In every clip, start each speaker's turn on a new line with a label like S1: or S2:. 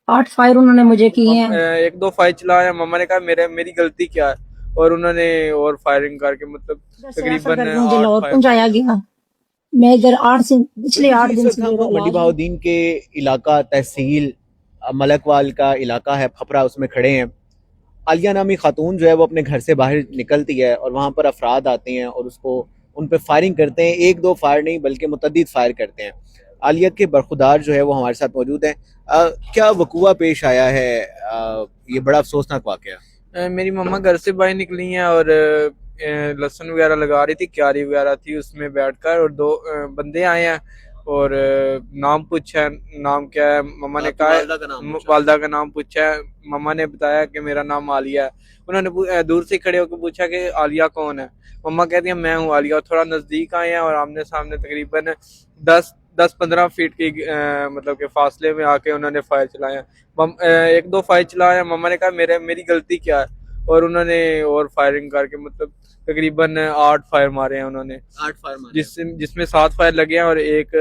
S1: 8 fire उन्होंने मुझे किए हैं।
S2: एक दो फायर चलाया, मम्मा ने कहा मेरी गलती क्या है, और उन्होंने और फायरिंग करके मतलब
S1: इधर से रेफर
S2: तकरीबन
S1: करके मुझे
S2: 8
S1: लाहौर
S2: फायर मारे
S1: पहुंचाया
S2: हैं।
S1: गया। मैं इधर 8 से पिछले
S3: बिल्कुल जी,
S1: 8
S3: इस
S1: दिन
S3: वक्त
S1: से
S3: हम
S1: मेरा
S3: मंडी
S1: इलाज है।
S3: बहाउद्दीन के इलाका तहसील मलकवाल का इलाका है, फपरा, उसमें खड़े हैं। आलिया नामी खातून जो है वो अपने घर से बाहर निकलती है और वहाँ पर अफराद आते हैं और उसको उन पर फायरिंग करते हैं। एक दो फायर नहीं बल्कि मुतद्दिद फायर करते हैं। आलिया के बरखुदार जो है वो हमारे साथ मौजूद हैं। क्या वकूआ पेश आया है? ये बड़ा अफसोसनाक वाक़या।
S2: मेरी मम्मा घर से बाहर निकली हैं और लहसुन वगैरह लगा रही थी, क्यारी वगैरह थी, उसमें बैठकर और दो बंदे आए हैं और नाम पूछा है, नाम क्या है, मम्मा ने
S3: आपकी
S2: कहा है,
S3: वालदा का नाम पूछा?
S2: वालदा का नाम पूछा है। मम्मा ने बताया कि मेरा नाम आलिया है। उन्होंने दूर से खड़े होकर पूछा कि आलिया कौन है। मम्मा कहती है मैं हूँ आलिया। और थोड़ा नज़दीक आए हैं और आमने सामने तकरीबन 10-15 फीट की मतलब के फासले में आके उन्होंने फायर चलाया। एक दो फायर चलाया, मम्मा ने कहा मेरी गलती क्या है, और उन्होंने और फायरिंग करके मतलब तकरीबन 8 फायर मारे हैं उन्होंने,
S3: 8 फायर मारे हैं।
S2: जिसमें 7 फायर लगे हैं और एक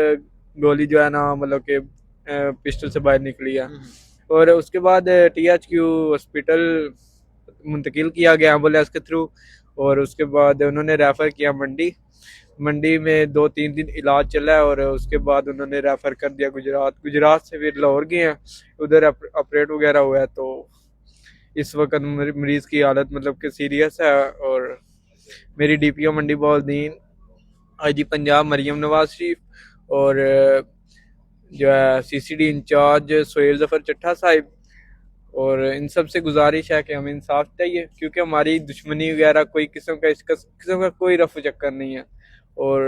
S2: गोली जो है ना मतलब कि पिस्टल से बाहर निकली है।
S3: हम्म।
S2: और उसके बाद THQ हॉस्पिटल मुंतकिल किया गया एम्बुलेंस के थ्रू, और उसके बाद उन्होंने रेफ़र किया मंडी। मंडी में 2-3 दिन इलाज चला है और उसके बाद उन्होंने रेफ़र कर दिया गुजरात से फिर लाहौर गए हैं, उधर ऑपरेट वगैरह हुआ है। तो इस वक्त मरीज़ की हालत मतलब कि सीरियस है। और मेरी DPO मंडी बहाउद्दीन, IG पंजाब मरियम नवाज शरीफ, और जो है CCD इंचार्ज सोहेल जफर चट्टा साहिब, और इन सब से गुजारिश है कि हमें इंसाफ चाहिए, क्योंकि हमारी दुश्मनी वगैरह कोई किस्म का कोई रफ चक्कर नहीं है। और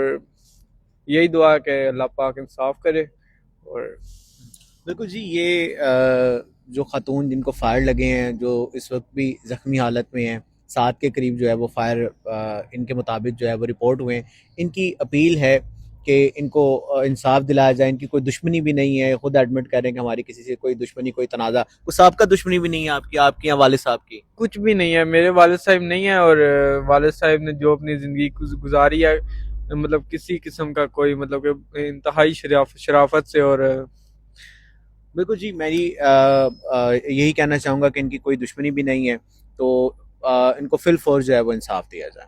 S2: यही दुआ है कि अल्लाह पाक इंसाफ करे। और
S3: बिल्कुल जी, ये जो खातून जिनको फायर लगे हैं, जो इस वक्त भी ज़ख्मी हालत में हैं, 7 के करीब जो है वो फायर इनके मुताबिक जो है वो रिपोर्ट हुए हैं। इनकी अपील है कि इनको इंसाफ दिलाया जाए। इनकी कोई दुश्मनी भी नहीं है, खुद एडमिट कर रहे हैं कि हमारी किसी से कोई दुश्मनी, कोई तनाज़ा, कोई साहब का दुश्मनी भी नहीं है आपकी, आपकी या वालिद साहब की?
S2: कुछ भी नहीं है, मेरे वालिद साहब नहीं है, और वालिद साहब ने जो अपनी ज़िंदगी गुजारी है मतलब किसी किस्म का कोई मतलब कि इंतहाई शराफत से। और
S3: बिल्कुल जी, मेरी यही कहना चाहूँगा कि इनकी कोई दुश्मनी भी नहीं है, तो इनको फिल फौर जो है वो इंसाफ दिया जाए।